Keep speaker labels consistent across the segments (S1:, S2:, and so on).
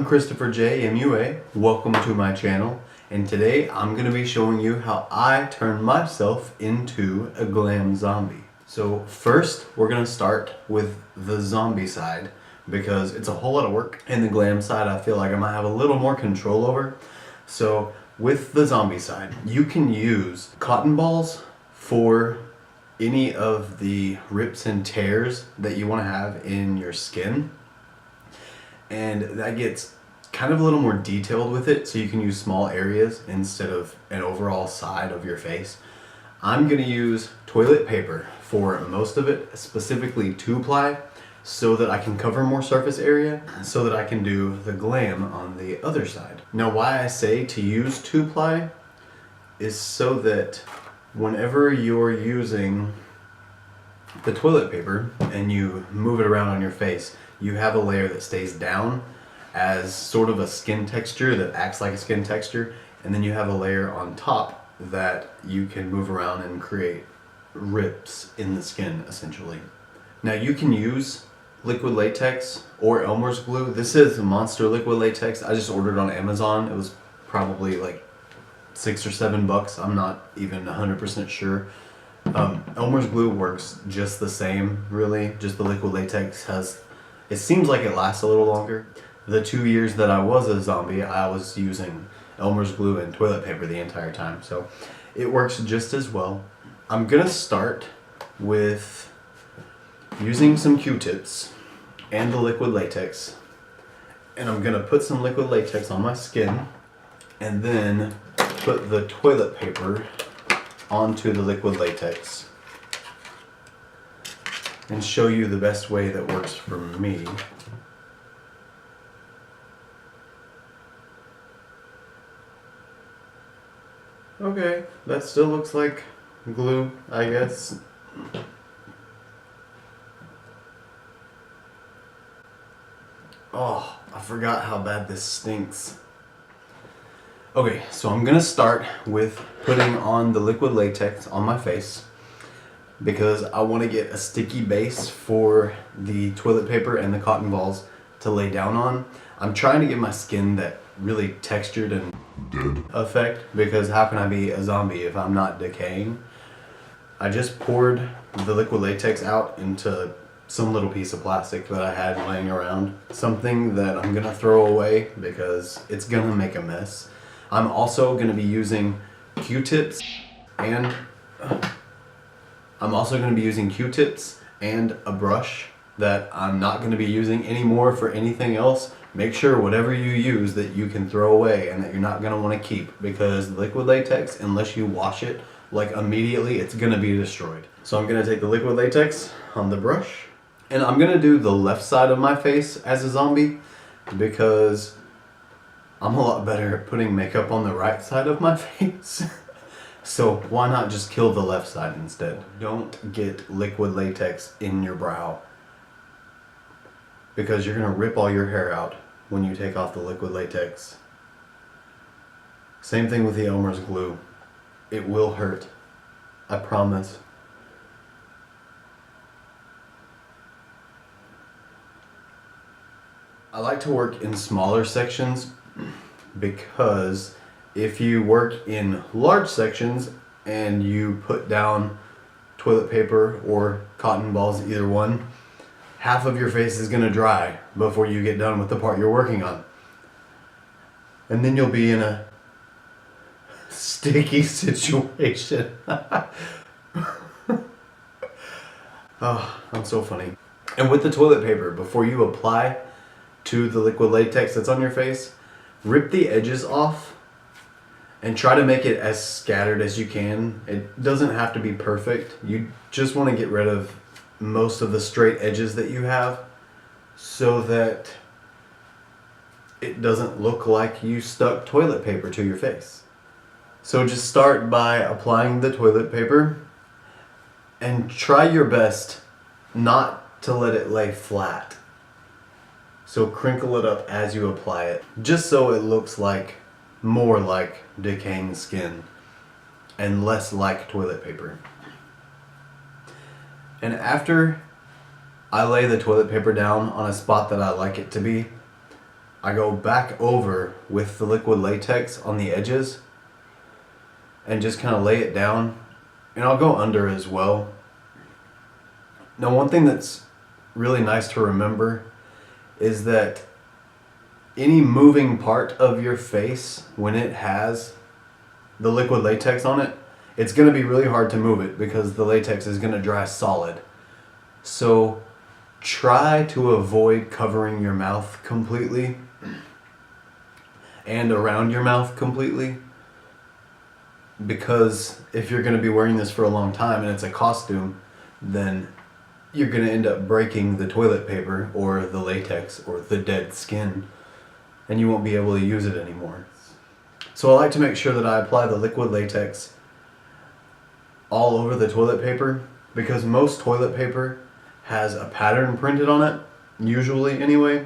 S1: Christopher J. MUA. Welcome to my channel, and today I'm going to be showing you how I turn myself into a glam zombie. So first we're going to start with the zombie side because it's a whole lot of work, and the glam side I feel like I might have a little more control over. So with the zombie side, you can use cotton balls for any of the rips and tears that you want to have in your skin. And that gets kind of a little more detailed with it, so you can use small areas instead of an overall side of your face. I'm going to use toilet paper for most of it, specifically 2-ply, so that I can cover more surface area, so that I can do the glam on the other side. Now why I say to use 2-ply is so that whenever you're using the toilet paper and you move it around on your face, you have a layer that stays down as sort of a skin texture that acts like a skin texture, and then you have a layer on top that you can move around and create rips in the skin essentially. Now you can use liquid latex or Elmer's glue. This is Monster liquid latex. I just ordered on Amazon. It was probably like $6 or $7. I'm not even 100% sure. Elmer's glue works just the same, really. Just the liquid latex has, it seems like it lasts a little longer. The 2 years that I was a zombie, I was using Elmer's glue and toilet paper the entire time, so it works just as well. I'm gonna start with using some Q-tips and the liquid latex, and I'm gonna put some liquid latex on my skin and then put the toilet paper onto the liquid latex and show you the best way that works for me. Okay, that still looks like glue, I guess. Oh, I forgot how bad this stinks. Okay, so I'm gonna start with putting on the liquid latex on my face because I want to get a sticky base for the toilet paper and the cotton balls to lay down on. I'm trying to get my skin that really textured and dead effect, because how can I be a zombie if I'm not decaying? I just poured the liquid latex out into some little piece of plastic that I had laying around, something that I'm gonna throw away because it's gonna make a mess. I'm also going to be using Q-tips and a brush that I'm not going to be using anymore for anything else. Make sure whatever you use that you can throw away and that you're not going to want to keep, because liquid latex, unless you wash it like immediately, it's going to be destroyed. So I'm going to take the liquid latex on the brush, and I'm going to do the left side of my face as a zombie because I'm a lot better at putting makeup on the right side of my face. So why not just kill the left side instead? Don't get liquid latex in your brow, because you're gonna rip all your hair out when you take off the liquid latex. Same thing with the Elmer's glue. It will hurt, I promise. I like to work in smaller sections, because if you work in large sections and you put down toilet paper or cotton balls, either one, half of your face is going to dry before you get done with the part you're working on. And then you'll be in a sticky situation. Oh, I'm so funny. And with the toilet paper, before you apply to the liquid latex that's on your face, rip the edges off and try to make it as scattered as you can. It doesn't have to be perfect. You just want to get rid of most of the straight edges that you have so that it doesn't look like you stuck toilet paper to your face. So just start by applying the toilet paper and try your best not to let it lay flat. So crinkle it up as you apply it, just so it looks like more like decaying skin and less like toilet paper. And after I lay the toilet paper down on a spot that I like it to be, I go back over with the liquid latex on the edges and just kind of lay it down, and I'll go under as well. Now, one thing that's really nice to remember is that any moving part of your face, when it has the liquid latex on it, it's going to be really hard to move it because the latex is going to dry solid. So try to avoid covering your mouth completely and around your mouth completely, because if you're going to be wearing this for a long time and it's a costume, then you're going to end up breaking the toilet paper or the latex or the dead skin, and you won't be able to use it anymore. So I like to make sure that I apply the liquid latex all over the toilet paper, because most toilet paper has a pattern printed on it, usually anyway.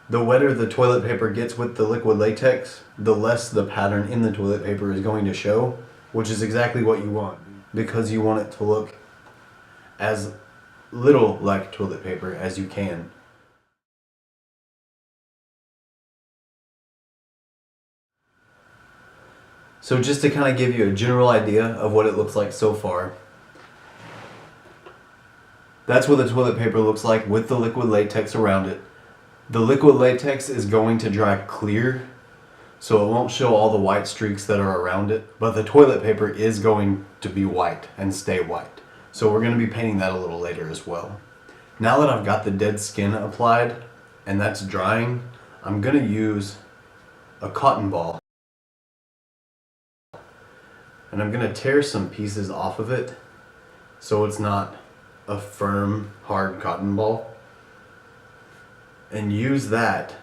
S1: The wetter the toilet paper gets with the liquid latex, the less the pattern in the toilet paper is going to show, which is exactly what you want, because you want it to look as little like toilet paper as you can. So just to kind of give you a general idea of what it looks like so far, that's what the toilet paper looks like with the liquid latex around it. The liquid latex is going to dry clear, so it won't show all the white streaks that are around it, but the toilet paper is going to be white and stay white. So we're going to be painting that a little later as well. Now that I've got the dead skin applied and that's drying, I'm going to use a cotton ball. And I'm going to tear some pieces off of it so it's not a firm, hard cotton ball, and use that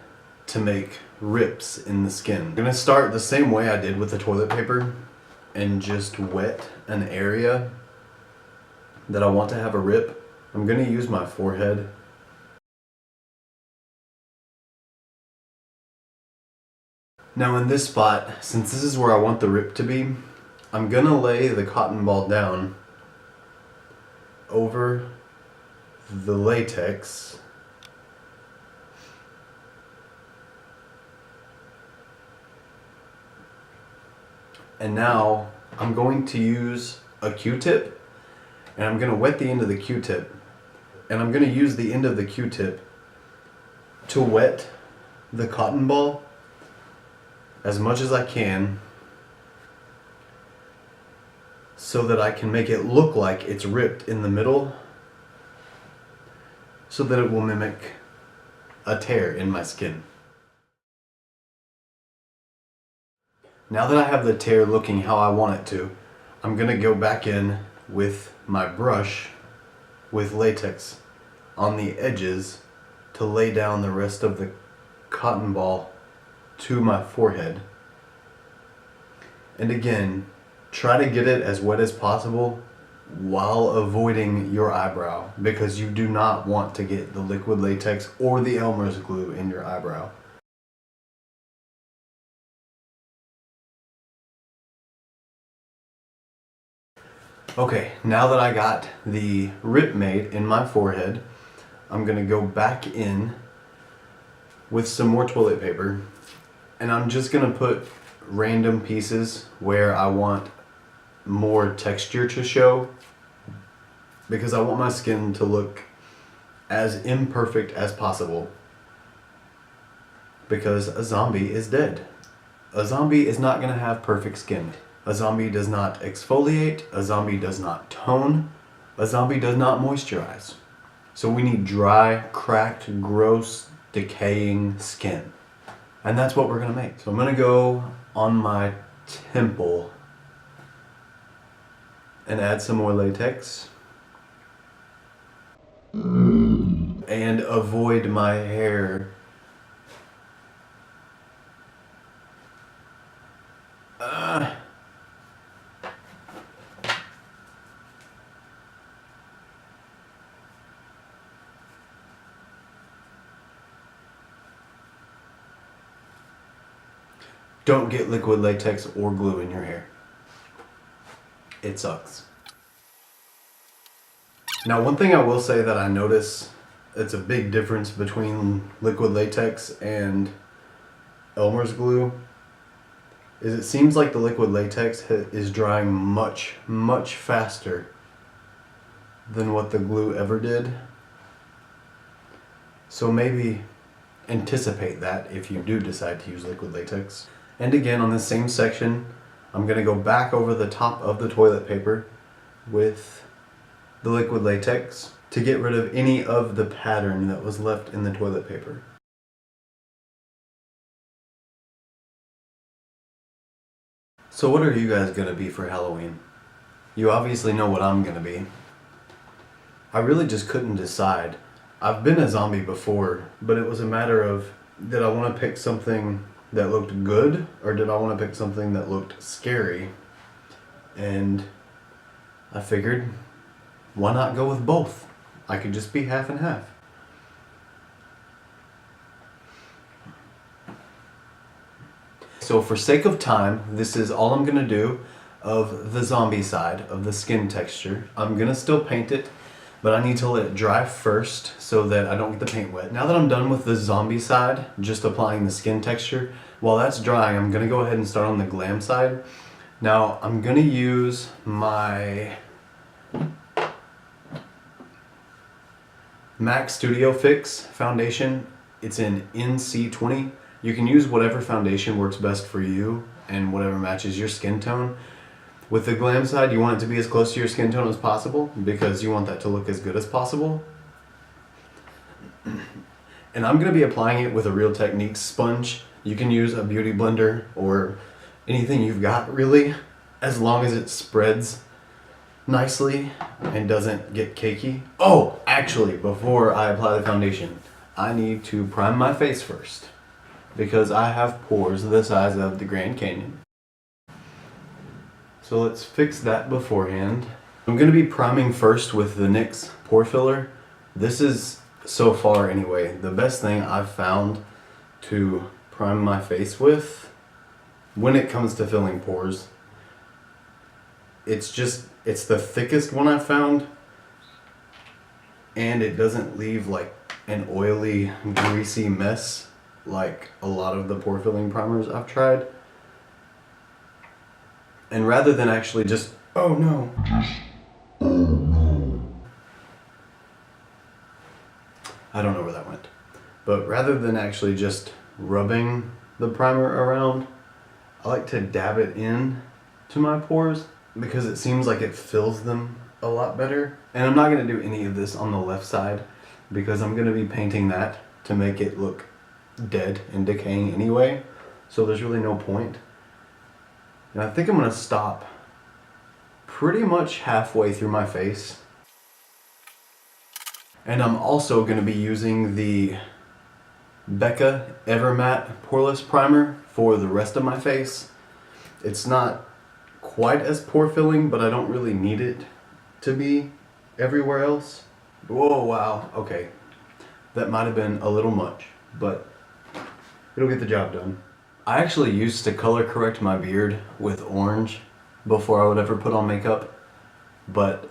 S1: to make rips in the skin. I'm going to start the same way I did with the toilet paper and just wet an area that I want to have a rip. I'm going to use my forehead. Now in this spot, since this is where I want the rip to be, I'm going to lay the cotton ball down over the latex and now I'm going to use a Q-tip, and I'm going to wet the end of the Q-tip, and I'm going to use the end of the Q-tip to wet the cotton ball as much as I can so that I can make it look like it's ripped in the middle, so that it will mimic a tear in my skin. Now that I have the tear looking how I want it to, I'm going to go back in with my brush with latex on the edges to lay down the rest of the cotton ball to my forehead. And again, try to get it as wet as possible while avoiding your eyebrow, because you do not want to get the liquid latex or the Elmer's glue in your eyebrow. Okay, now that I got the rip made in my forehead, I'm going to go back in with some more toilet paper, and I'm just going to put random pieces where I want more texture to show, because I want my skin to look as imperfect as possible, because a zombie is dead. A zombie is not going to have perfect skin. A zombie does not exfoliate, a zombie does not tone, a zombie does not moisturize. So we need dry, cracked, gross, decaying skin. And that's what we're going to make. So I'm going to go on my temple and add some more latex. And avoid my hair. Don't get liquid latex or glue in your hair. It sucks. Now, one thing I will say that I notice, it's a big difference between liquid latex and Elmer's glue is it seems like the liquid latex is drying much, much faster than what the glue ever did. So maybe anticipate that if you do decide to use liquid latex. And again, on this same section, I'm going to go back over the top of the toilet paper with the liquid latex to get rid of any of the pattern that was left in the toilet paper. So what are you guys going to be for Halloween? You obviously know what I'm going to be. I really just couldn't decide. I've been a zombie before, but it was a matter of, did I want to pick something that looked good, or did I want to pick something that looked scary? And I figured, why not go with both? I could just be half and half. So for sake of time, this is all I'm going to do of the zombie side of the skin texture. I'm going to still paint it, but I need to let it dry first so that I don't get the paint wet. Now that I'm done with the zombie side, just applying the skin texture, while that's drying, I'm going to go ahead and start on the glam side. Now I'm going to use my MAC Studio Fix foundation. It's in NC20. You can use whatever foundation works best for you and whatever matches your skin tone. With the glam side, you want it to be as close to your skin tone as possible because you want that to look as good as possible. And I'm going to be applying it with a Real Techniques sponge. You can use a beauty blender or anything you've got really, as long as it spreads nicely and doesn't get cakey. Oh, actually, before I apply the foundation, I need to prime my face first because I have pores the size of the Grand Canyon. So let's fix that beforehand. I'm going to be priming first with the NYX pore filler. This is, so far anyway, the best thing I've found to prime my face with when it comes to filling pores. It's the thickest one I've found, and it doesn't leave like an oily, greasy mess like a lot of the pore filling primers I've tried. And rather than actually just, oh no. I don't know where that went. But rather than actually just rubbing the primer around, I like to dab it in to my pores because it seems like it fills them a lot better. And I'm not going to do any of this on the left side because I'm going to be painting that to make it look dead and decaying anyway. So there's really no point. And I think I'm going to stop pretty much halfway through my face. And I'm also going to be using the Becca Evermatte Poreless Primer for the rest of my face. It's not quite as pore filling, but I don't really need it to be everywhere else. Whoa, wow, okay. That might have been a little much, but it'll get the job done. I actually used to color correct my beard with orange before I would ever put on makeup, but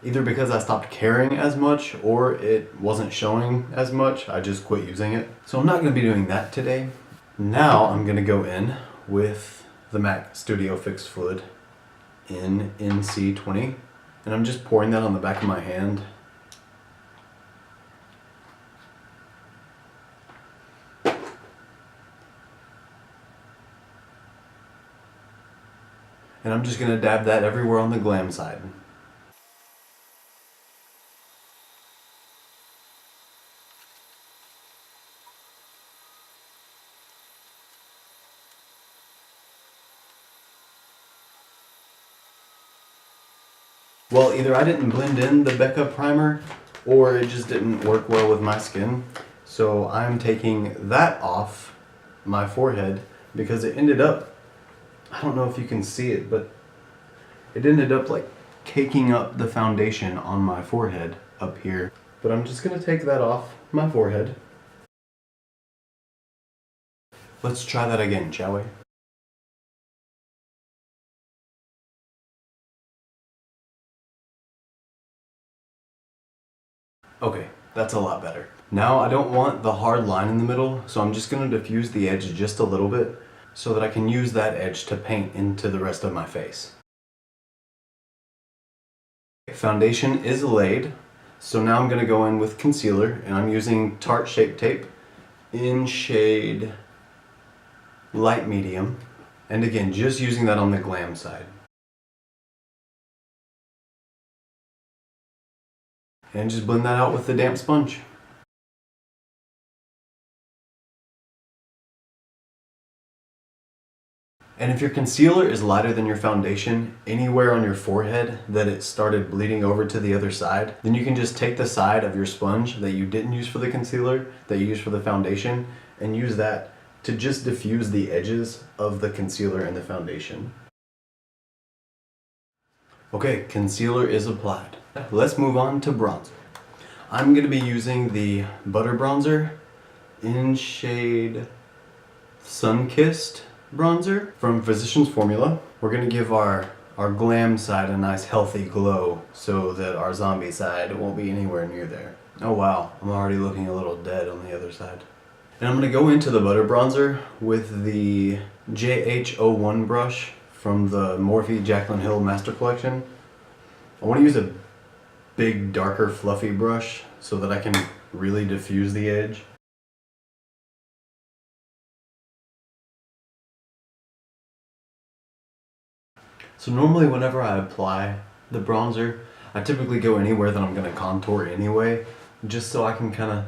S1: either because I stopped caring as much or it wasn't showing as much, I just quit using it. So I'm not going to be doing that today. Now I'm going to go in with the MAC Studio Fix Fluid in NC20, and I'm just pouring that on the back of my hand. And I'm just going to dab that everywhere on the glam side. Well, either I didn't blend in the Becca primer or it just didn't work well with my skin. So I'm taking that off my forehead because it ended up, I don't know if you can see it, but it ended up like caking up the foundation on my forehead up here. But I'm just going to take that off my forehead. Let's try that again, shall we? Okay, That's a lot better. Now I don't want the hard line in the middle, so I'm just going to diffuse the edge just a little bit so that I can use that edge to paint into the rest of my face. Foundation is laid, so now I'm going to go in with concealer, and I'm using Tarte Shape Tape in shade light medium, and again just using that on the glam side. And just blend that out with the damp sponge. And if your concealer is lighter than your foundation, anywhere on your forehead that it started bleeding over to the other side, then you can just take the side of your sponge that you didn't use for the concealer, that you used for the foundation, and use that to just diffuse the edges of the concealer and the foundation. Okay, concealer is applied. Let's move on to bronzer. I'm going to be using the Butter Bronzer in shade Sun-Kissed bronzer from Physicians Formula. We're going to give our glam side a nice healthy glow so that our zombie side won't be anywhere near there. Oh wow, I'm already looking a little dead on the other side. And I'm going to go into the Butter Bronzer with the JH01 brush from the Morphe Jaclyn Hill Master Collection. I want to use a big, darker, fluffy brush so that I can really diffuse the edge. So normally whenever I apply the bronzer, I typically go anywhere that I'm going to contour anyway, just so I can kind of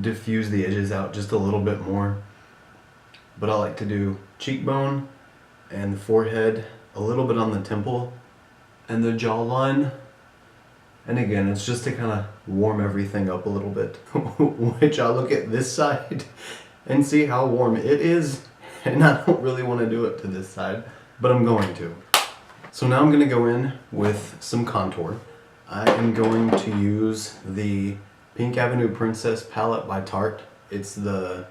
S1: diffuse the edges out just a little bit more. But I like to do cheekbone and the forehead, a little bit on the temple and the jawline. And again, it's just to kind of warm everything up a little bit, which I look at this side and see how warm it is, and I don't really want to do it to this side, but I'm going to. So now I'm going to go in with some contour. I am going to use the Pink Avenue Princess palette by Tarte. It's the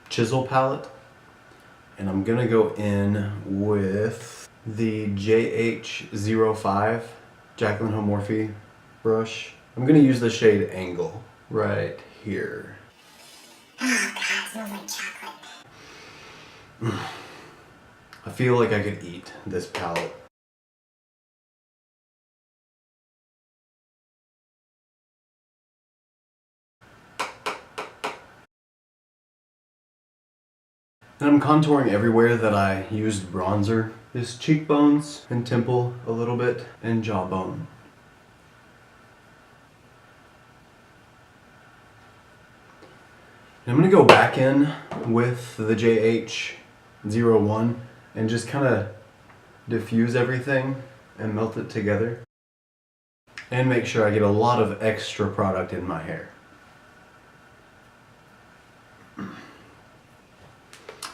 S1: Chisel palette. And I'm going to go in with the JH05 Jaclyn Hill Morphe brush. I'm going to use the shade Angle right here.
S2: Oh God, it smells like chocolate.
S1: I feel like I could eat this palette. And I'm contouring everywhere that I used bronzer. Just cheekbones and temple a little bit, and jawbone. And I'm going to go back in with the JH01 and just kind of diffuse everything and melt it together. And make sure I get a lot of extra product in my hair.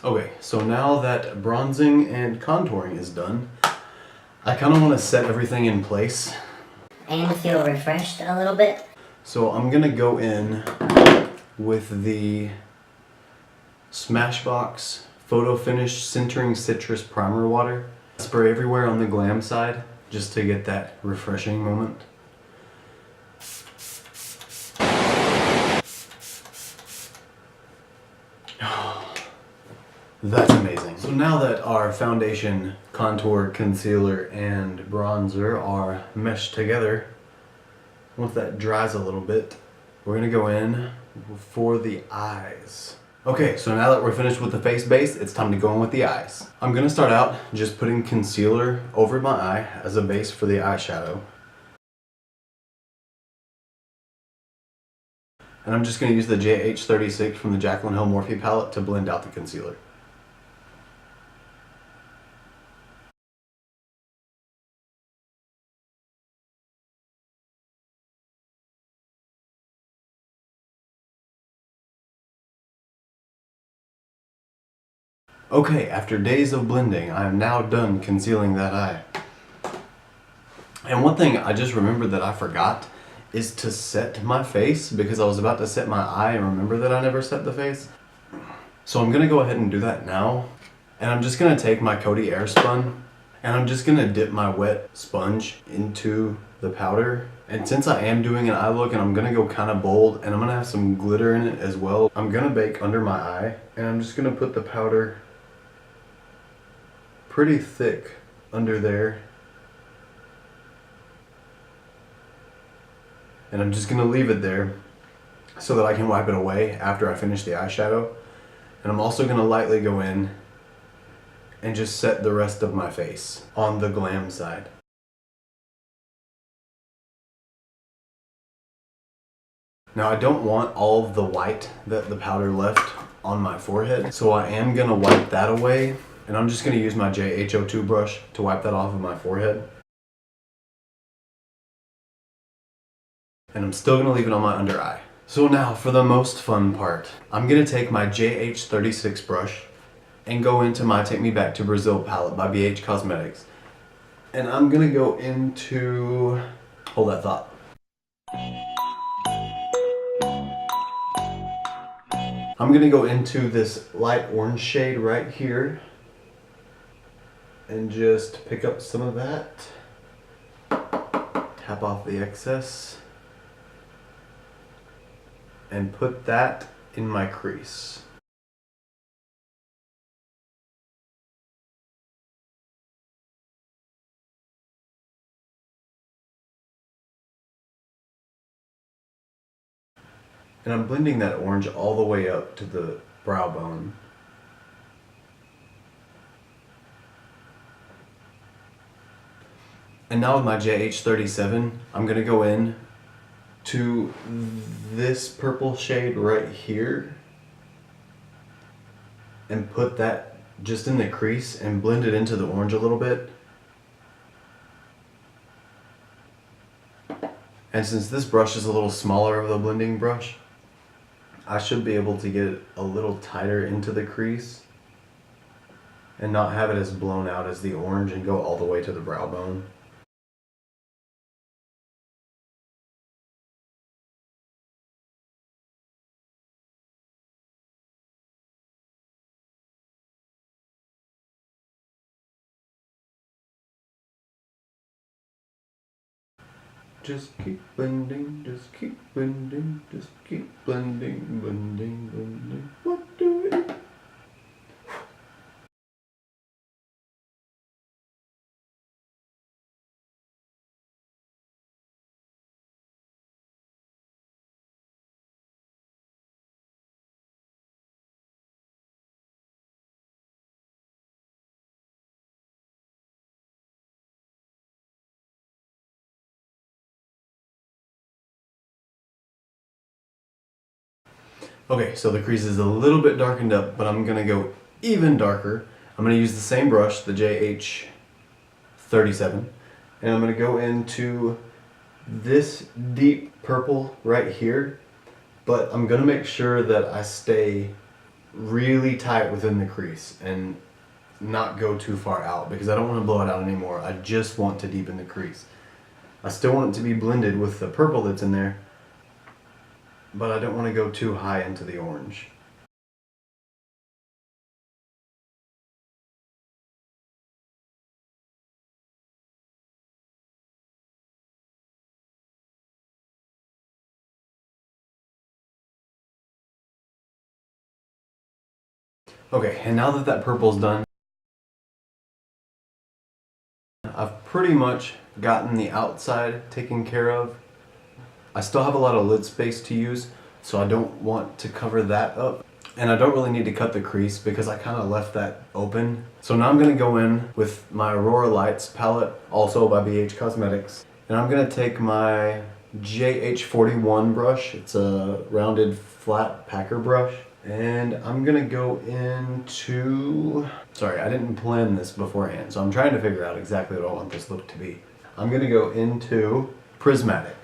S1: Okay, so now that bronzing and contouring is done, I kind of want to set everything in place.
S2: And feel refreshed a little bit.
S1: So I'm going to go in with the Smashbox Photo Finish Centering Citrus Primer Water. Spray everywhere on the glam side just to get that refreshing moment. That's amazing. So now that our foundation, contour, concealer, and bronzer are meshed together, once that dries a little bit, we're going to go in for the eyes. Okay, so now that we're finished with the face base, it's time to go in with the eyes. I'm going to start out just putting concealer over my eye as a base for the eyeshadow. And I'm just going to use the JH36 from the Jaclyn Hill Morphe palette to blend out the concealer. Okay, after days of blending, I am now done concealing that eye. And one thing I just remembered that I forgot is to set my face, because I was about to set my eye and remember that I never set the face. So I'm going to go ahead and do that now. And I'm just going to take my Coty Airspun and I'm just going to dip my wet sponge into the powder. And since I am doing an eye look and I'm gonna go kind of bold and I'm gonna have some glitter in it as well, I'm gonna bake under my eye and I'm just gonna put the powder pretty thick under there. And I'm just gonna leave it there so that I can wipe it away after I finish the eyeshadow. And I'm also gonna lightly go in and just set the rest of my face on the glam side. Now I don't want all of the white that the powder left on my forehead, so I am gonna wipe that away, and I'm just gonna use my JH02 brush to wipe that off of my forehead. And I'm still gonna leave it on my under eye. So now for the most fun part, I'm gonna take my JH36 brush and go into my Take Me Back to Brazil palette by BH Cosmetics. And I'm gonna go into, hold that thought. I'm gonna go into this light orange shade right here and just pick up some of that, tap off the excess, and put that in my crease. And I'm blending that orange all the way up to the brow bone. And now with my JH37, I'm gonna go in to this purple shade right here and put that just in the crease and blend it into the orange a little bit. And since this brush is a little smaller of the blending brush, I should be able to get it a little tighter into the crease and not have it as blown out as the orange and go all the way to the brow bone. Just keep blending, just keep blending, just keep blending, blending, blending. What do we do? Okay, so the crease is a little bit darkened up, but I'm gonna go even darker. I'm gonna use the same brush, the JH37, and I'm gonna go into this deep purple right here, but I'm gonna make sure that I stay really tight within the crease and not go too far out because I don't want to blow it out anymore. I just want to deepen the crease. I still want it to be blended with the purple that's in there, but I don't want to go too high into the orange. Okay, and now that that purple's done, I've pretty much gotten the outside taken care of. I still have a lot of lid space to use, so I don't want to cover that up. And I don't really need to cut the crease because I kind of left that open. So now I'm going to go in with my Aurora Lights palette, also by BH Cosmetics. And I'm going to take my JH41 brush. It's a rounded flat packer brush. And I'm going to go into... Sorry, I didn't plan this beforehand, so I'm trying to figure out exactly what I want this look to be. I'm going to go into Prismatic.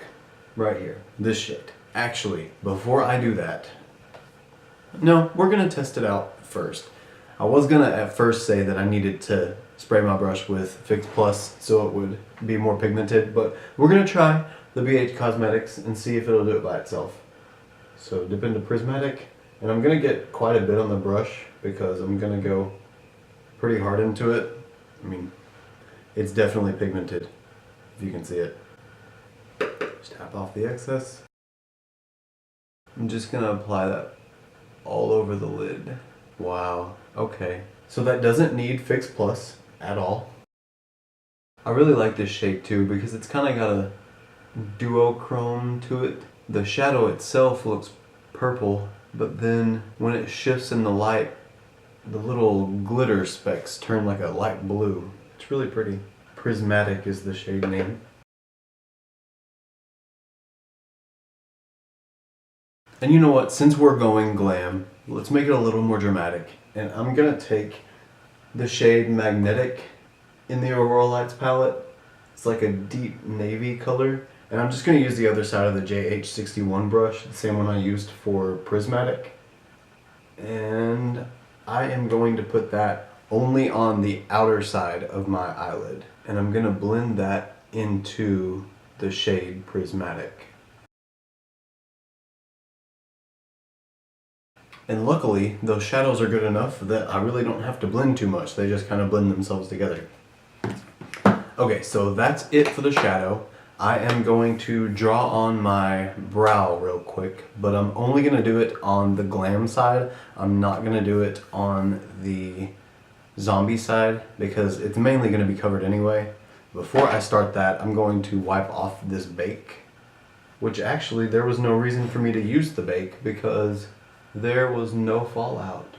S1: Right here, this shade. Actually, before I do that, no, we're gonna test it out first. I was gonna at first say that I needed to spray my brush with Fix Plus so it would be more pigmented, but we're gonna try the BH Cosmetics and see if it'll do it by itself. So dip into Prismatic, and I'm gonna get quite a bit on the brush because I'm gonna go pretty hard into it. I mean, it's definitely pigmented, if you can see it. Just tap off the excess. I'm just gonna apply that all over the lid. Wow, okay. So that doesn't need Fix Plus at all. I really like this shade too because it's kind of got a duochrome to it. The shadow itself looks purple, but then when it shifts in the light, the little glitter specks turn like a light blue. It's really pretty. Prismatic is the shade name. And you know what, since we're going glam, let's make it a little more dramatic. And I'm gonna take the shade Magnetic in the Aurora Lights palette. It's like a deep navy color. And I'm just gonna use the other side of the JH61 brush, the same one I used for Prismatic. And I am going to put that only on the outer side of my eyelid. And I'm gonna blend that into the shade Prismatic. And luckily, those shadows are good enough that I really don't have to blend too much. They just kind of blend themselves together. Okay, so that's it for the shadow. I am going to draw on my brow real quick, but I'm only gonna do it on the glam side. I'm not gonna do it on the zombie side because it's mainly gonna be covered anyway. Before I start that, I'm going to wipe off this bake, which actually there was no reason for me to use the bake because there was no fallout.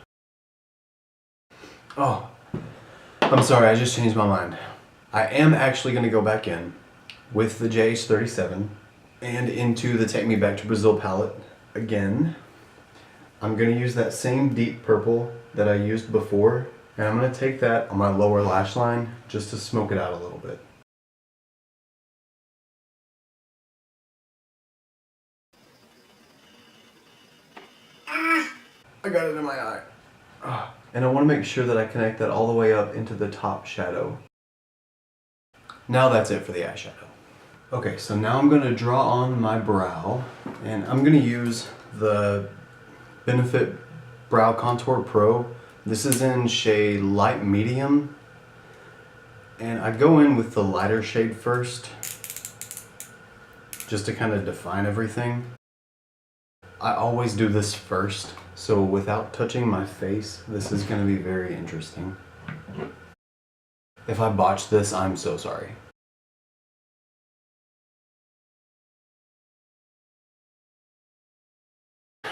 S1: Oh, I'm sorry, I just changed my mind. I am actually going to go back in with the JH37 and into the Take Me Back to Brazil palette again. I'm going to use that same deep purple that I used before, and I'm going to take that on my lower lash line just to smoke it out a little bit. I got it in my eye. And I want to make sure that I connect that all the way up into the top shadow. Now that's it for the eyeshadow. Okay, so now I'm going to draw on my brow, and I'm going to use the Benefit Brow Contour Pro. This is in shade Light Medium, and I go in with the lighter shade first, just to kind of define everything. I always do this first, so without touching my face, this is going to be very interesting. If I botch this, I'm so sorry.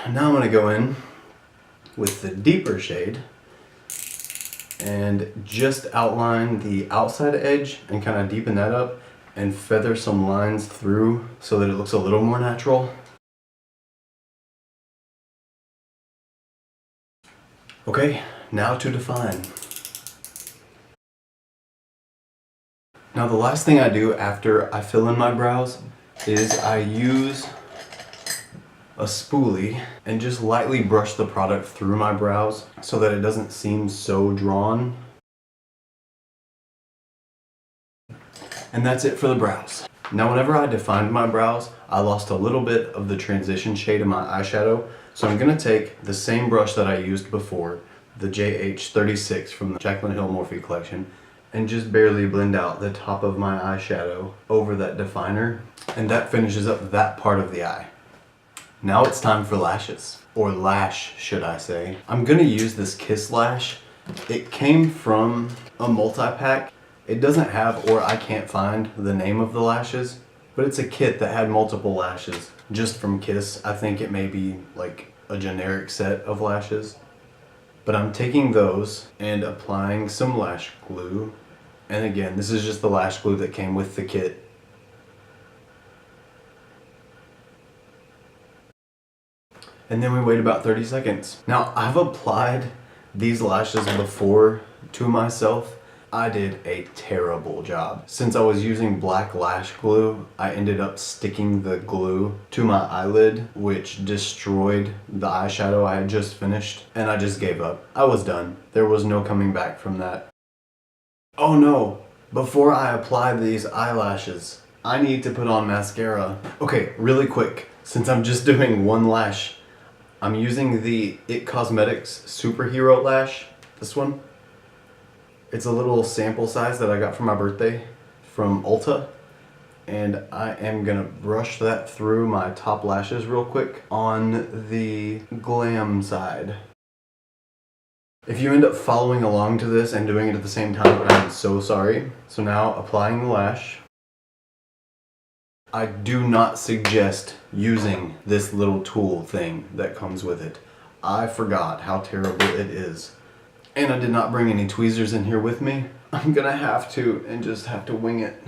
S1: Now I'm going to go in with the deeper shade and just outline the outside edge and kind of deepen that up and feather some lines through so that it looks a little more natural. Okay, now to define. Now the last thing I do after I fill in my brows is I use a spoolie and just lightly brush the product through my brows so that it doesn't seem so drawn. And that's it for the brows. Now whenever I defined my brows, I lost a little bit of the transition shade of my eyeshadow, so I'm going to take the same brush that I used before, the JH36 from the Jaclyn Hill Morphe collection, and just barely blend out the top of my eyeshadow over that definer, and that finishes up that part of the eye. Now it's time for lashes, or lash should I say. I'm going to use this Kiss lash. It came from a multi-pack. It doesn't have, or I can't find, the name of the lashes, but it's a kit that had multiple lashes just from Kiss. I think it may be like a generic set of lashes. But I'm taking those and applying some lash glue. And again, this is just the lash glue that came with the kit. And then we wait about 30 seconds. Now, I've applied these lashes before to myself. I did a terrible job. Since I was using black lash glue, I ended up sticking the glue to my eyelid, which destroyed the eyeshadow I had just finished, and I just gave up. I was done. There was no coming back from that. Oh no! Before I apply these eyelashes, I need to put on mascara. Okay, really quick, since I'm just doing one lash, I'm using the IT Cosmetics Superhero Lash, this one. It's a little sample size that I got for my birthday from Ulta. And I am gonna brush that through my top lashes real quick on the glam side. If you end up following along to this and doing it at the same time, I'm so sorry. So now applying the lash. I do not suggest using this little tool thing that comes with it. I forgot how terrible it is. And I did not bring any tweezers in here with me. I'm gonna have to and just have to wing it.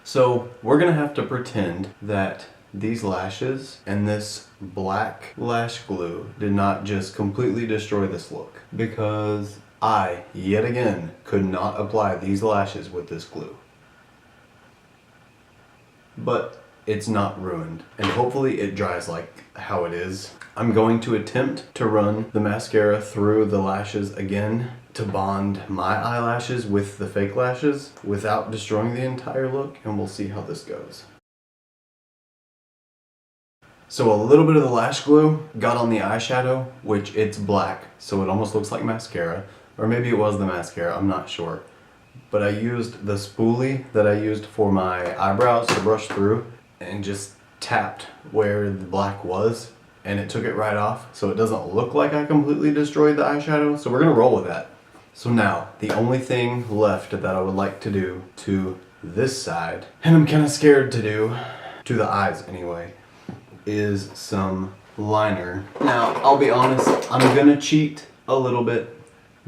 S1: So we're gonna have to pretend that these lashes and this black lash glue did not just completely destroy this look, because I, yet again, could not apply these lashes with this glue. But it's not ruined, and hopefully it dries like how it is. I'm going to attempt to run the mascara through the lashes again to bond my eyelashes with the fake lashes without destroying the entire look, and we'll see how this goes. So a little bit of the lash glue got on the eyeshadow, which it's black, so it almost looks like mascara. Or maybe it was the mascara, I'm not sure. But I used the spoolie that I used for my eyebrows to brush through and just tapped where the black was, and it took it right off, so it doesn't look like I completely destroyed the eyeshadow. So we're gonna roll with that. So now, the only thing left that I would like to do to this side, and I'm kind of scared to do, to the eyes anyway, is some liner. Now, I'll be honest, I'm gonna cheat a little bit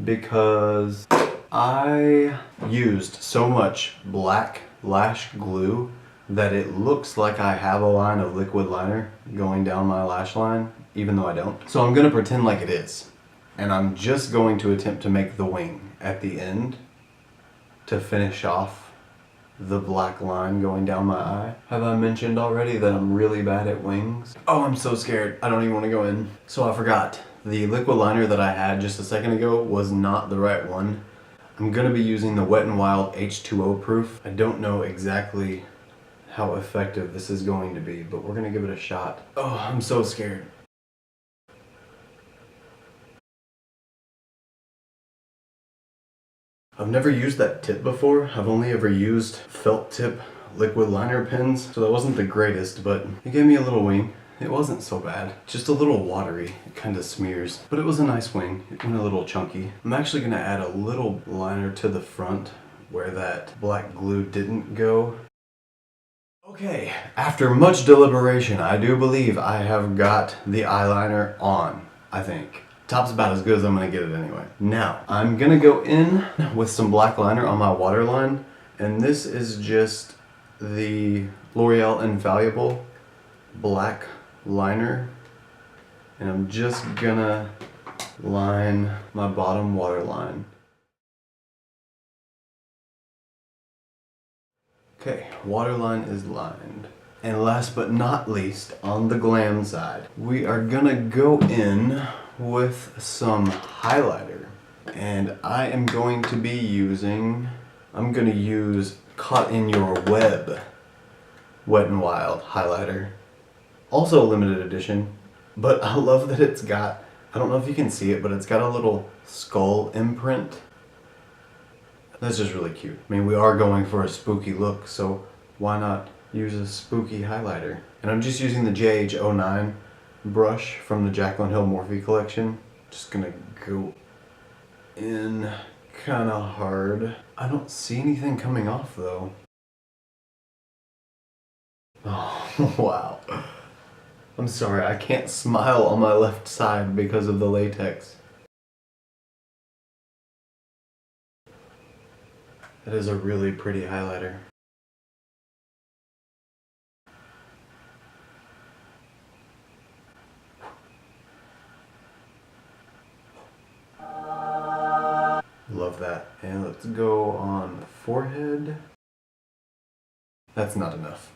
S1: because I used so much black lash glue that it looks like I have a line of liquid liner going down my lash line, even though I don't. So I'm gonna pretend like it is. And I'm just going to attempt to make the wing at the end to finish off the black line going down my eye. Have I mentioned already that I'm really bad at wings? Oh, I'm so scared. I don't even want to go in. So I forgot. The liquid liner that I had just a second ago was not the right one. I'm gonna be using the Wet n Wild H2O proof. I don't know exactly how effective this is going to be, but we're gonna give it a shot. Oh, I'm so scared. I've never used that tip before. I've only ever used felt tip liquid liner pens, so that wasn't the greatest, but it gave me a little wing. It wasn't so bad. Just a little watery. It kind of smears, but it was a nice wing. It went a little chunky. I'm actually gonna add a little liner to the front where that black glue didn't go. Okay, after much deliberation, I do believe I have got the eyeliner on, I think. Top's about as good as I'm gonna get it anyway. Now, I'm gonna go in with some black liner on my waterline, and this is just the L'Oreal Infallible black liner, and I'm just gonna line my bottom waterline. Okay, waterline is lined. And last but not least, on the glam side, we are gonna go in with some highlighter. And I am going to be using, I'm gonna use Caught in Your Web Wet n Wild highlighter. Also a limited edition, but I love that it's got, I don't know if you can see it, but it's got a little skull imprint. That's just really cute. I mean, we are going for a spooky look, so why not use a spooky highlighter? And I'm just using the JH09 brush from the Jaclyn Hill Morphe collection. Just gonna go in kind of hard. I don't see anything coming off though. Oh, wow. I'm sorry, I can't smile on my left side because of the latex. That is a really pretty highlighter. Love that. And let's go on the forehead. That's not enough.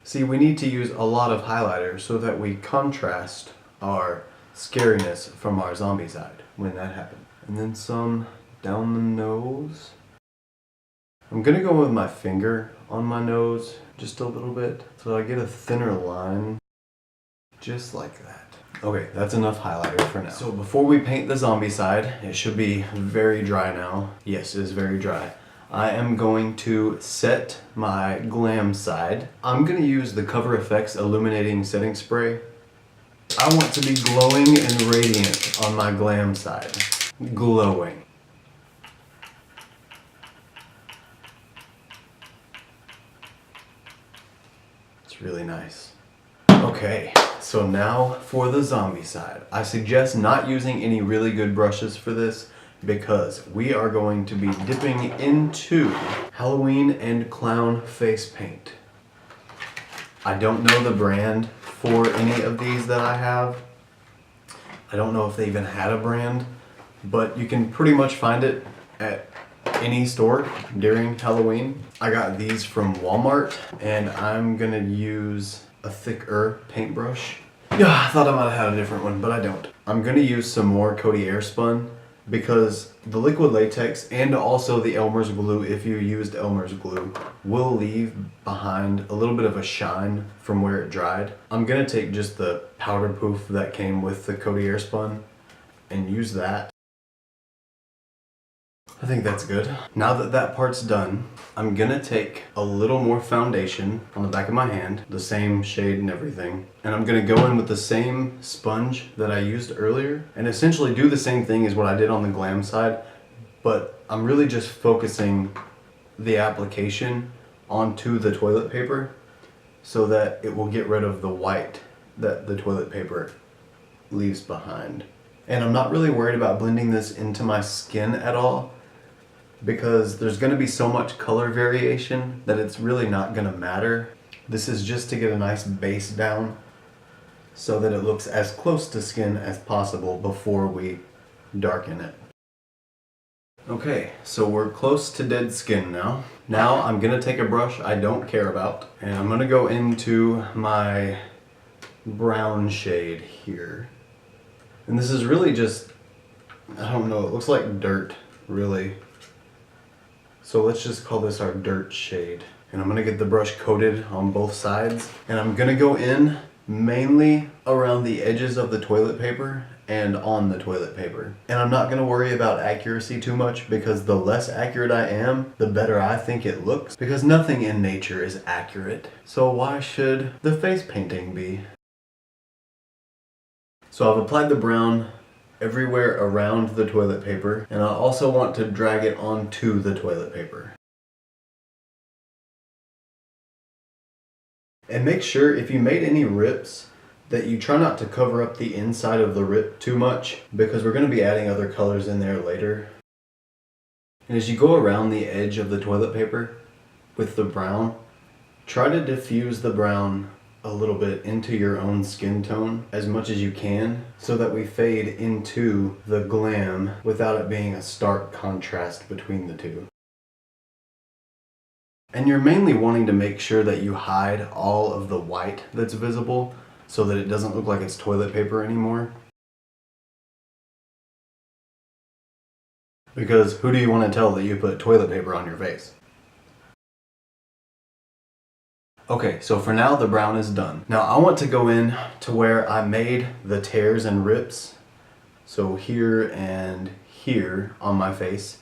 S1: See, we need to use a lot of highlighter so that we contrast our scariness from our zombie side when that happens. And then some down the nose. I'm gonna go with my finger on my nose just a little bit so I get a thinner line, just like that. Okay, that's enough highlighter for now. So before we paint the zombie side, it should be very dry now. Yes, it is very dry. I am going to set my glam side. I'm going to use the Cover FX Illuminating Setting Spray. I want to be glowing and radiant on my glam side. Glowing. It's really nice. Okay, so now for the zombie side. I suggest not using any really good brushes for this because we are going to be dipping into Halloween and clown face paint. I don't know the brand for any of these that I have. I don't know if they even had a brand, but you can pretty much find it at any store during Halloween. I got these from Walmart and I'm gonna use a thicker paintbrush. Yeah, I thought I might have had a different one, but I don't. I'm gonna use some more Cody Airspun because the liquid latex and also the Elmer's glue, if you used Elmer's glue, will leave behind a little bit of a shine from where it dried. I'm gonna take just the powder poof that came with the Cody Airspun and use that. I think that's good. Now that that part's done, I'm gonna take a little more foundation on the back of my hand, the same shade and everything, and I'm gonna go in with the same sponge that I used earlier and essentially do the same thing as what I did on the glam side, but I'm really just focusing the application onto the toilet paper so that it will get rid of the white that the toilet paper leaves behind. And I'm not really worried about blending this into my skin at all, because there's going to be so much color variation that it's really not going to matter. This is just to get a nice base down so that it looks as close to skin as possible before we darken it. Okay, so we're close to dead skin now. Now I'm going to take a brush I don't care about and I'm going to go into my brown shade here. And this is really just, I don't know, it looks like dirt, really. So let's just call this our dirt shade. And I'm gonna get the brush coated on both sides. And I'm gonna go in mainly around the edges of the toilet paper and on the toilet paper. And I'm not gonna worry about accuracy too much because the less accurate I am, the better I think it looks. Because nothing in nature is accurate. So why should the face painting be? So I've applied the brown everywhere around the toilet paper, and I also want to drag it onto the toilet paper. And make sure if you made any rips that you try not to cover up the inside of the rip too much because we're going to be adding other colors in there later. And as you go around the edge of the toilet paper with the brown, try to diffuse the brown a little bit into your own skin tone as much as you can so that we fade into the glam without it being a stark contrast between the two. And you're mainly wanting to make sure that you hide all of the white that's visible so that it doesn't look like it's toilet paper anymore. Because who do you want to tell that you put toilet paper on your face? Okay, so for now the brown is done. Now I want to go in to where I made the tears and rips. So here and here on my face.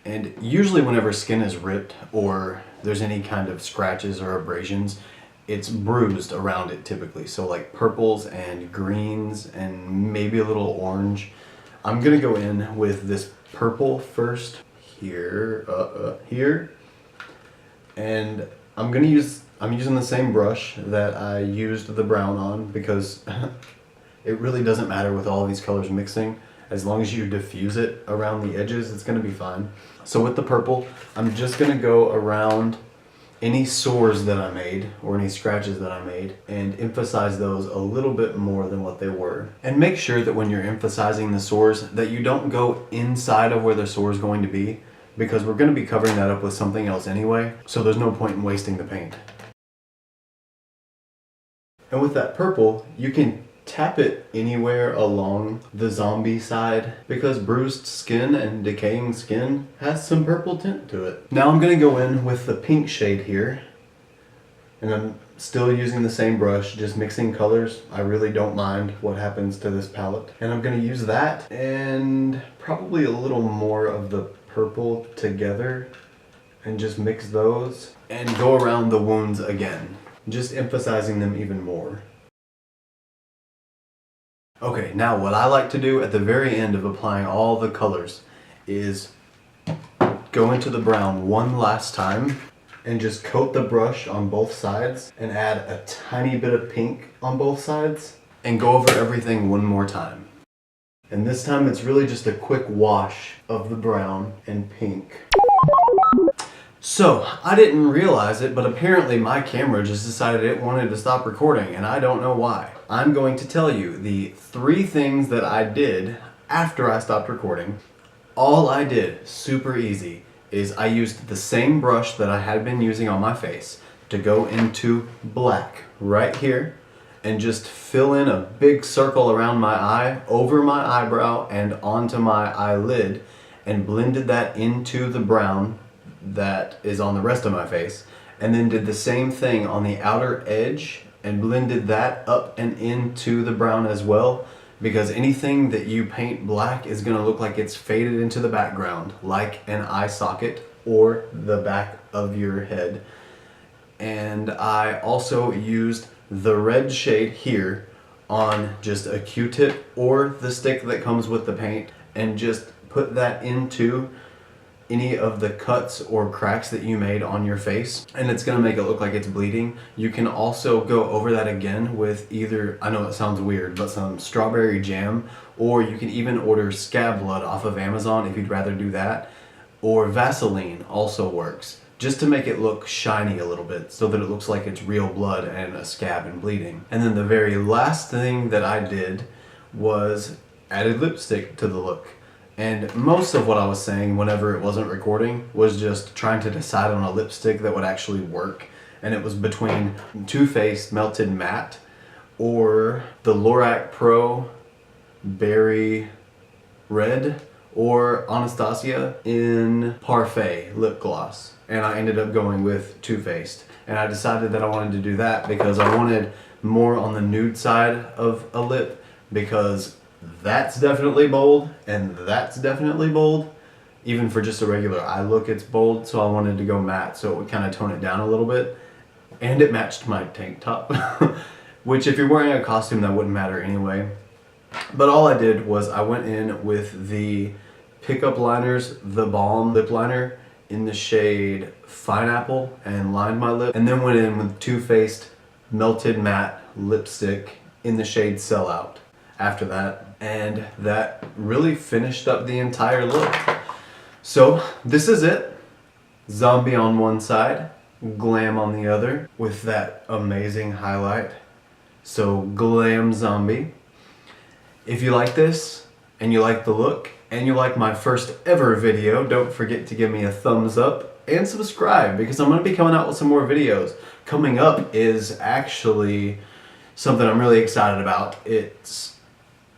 S1: And usually whenever skin is ripped or there's any kind of scratches or abrasions, it's bruised around it typically. So like purples and greens and maybe a little orange. I'm gonna go in with this purple first here, here. And I'm using the same brush that I used the brown on because it really doesn't matter with all of these colors mixing. As long as you diffuse it around the edges, it's going to be fine. So with the purple, I'm just going to go around any sores that I made or any scratches that I made and emphasize those a little bit more than what they were. And make sure that when you're emphasizing the sores that you don't go inside of where the sore is going to be, because we're going to be covering that up with something else anyway, so there's no point in wasting the paint. And with that purple, you can tap it anywhere along the zombie side because bruised skin and decaying skin has some purple tint to it. Now I'm going to go in with the pink shade here. And I'm still using the same brush, just mixing colors. I really don't mind what happens to this palette. And I'm going to use that and probably a little more of the purple together and just mix those and go around the wounds again, just emphasizing them even more. Okay, now what I like to do at the very end of applying all the colors is go into the brown one last time and just coat the brush on both sides and add a tiny bit of pink on both sides and go over everything one more time. And this time it's really just a quick wash of the brown and pink. So, I didn't realize it, but apparently my camera just decided it wanted to stop recording, and I don't know why. I'm going to tell you the 3 things that I did after I stopped recording. All I did, super easy, is I used the same brush that I had been using on my face to go into black right here and just fill in a big circle around my eye, over my eyebrow, and onto my eyelid, and blended that into the brown that is on the rest of my face, and then did the same thing on the outer edge and blended that up and into the brown as well, because anything that you paint black is going to look like it's faded into the background, like an eye socket or the back of your head. And I also used the red shade here on just a Q-tip or the stick that comes with the paint, and just put that into any of the cuts or cracks that you made on your face, and it's gonna make it look like it's bleeding. You can also go over that again with either, I know it sounds weird, but some strawberry jam, or you can even order scab blood off of Amazon if you'd rather do that, or Vaseline also works, just to make it look shiny a little bit so that it looks like it's real blood and a scab and bleeding. And then the very last thing that I did was added lipstick to the look. And most of what I was saying whenever it wasn't recording was just trying to decide on a lipstick that would actually work. And it was between Too Faced Melted Matte or the Lorac Pro Berry Red or Anastasia in Parfait Lip Gloss. And I ended up going with Too Faced. And I decided that I wanted to do that because I wanted more on the nude side of a lip, because that's definitely bold and that's definitely bold. Even for just a regular eye look, it's bold, so I wanted to go matte so it would kind of tone it down a little bit. And it matched my tank top, which if you're wearing a costume that wouldn't matter anyway. But all I did was I went in with the Pickup Liners The Balm lip liner in the shade Pineapple and lined my lip, and then went in with Too Faced Melted Matte lipstick in the shade Sellout after that, and that really finished up the entire look. So this is it. Zombie on one side, glam on the other, with that amazing highlight. So Glam Zombie. If you like this and you like the look and you like my first ever video, don't forget to give me a thumbs up and subscribe, because I'm going to be coming out with some more videos. Coming up is actually something I'm really excited about. It's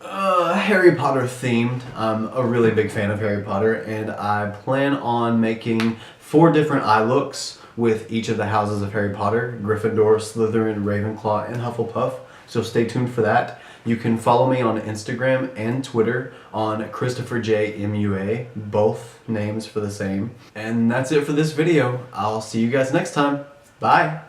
S1: Harry Potter themed. I'm a really big fan of Harry Potter, and I plan on making 4 different eye looks with each of the houses of Harry Potter: Gryffindor, Slytherin, Ravenclaw, and Hufflepuff. So stay tuned for that. You can follow me on Instagram and Twitter on Christopher J MUA, both names for the same. And that's it for this video. I'll see you guys next time. Bye!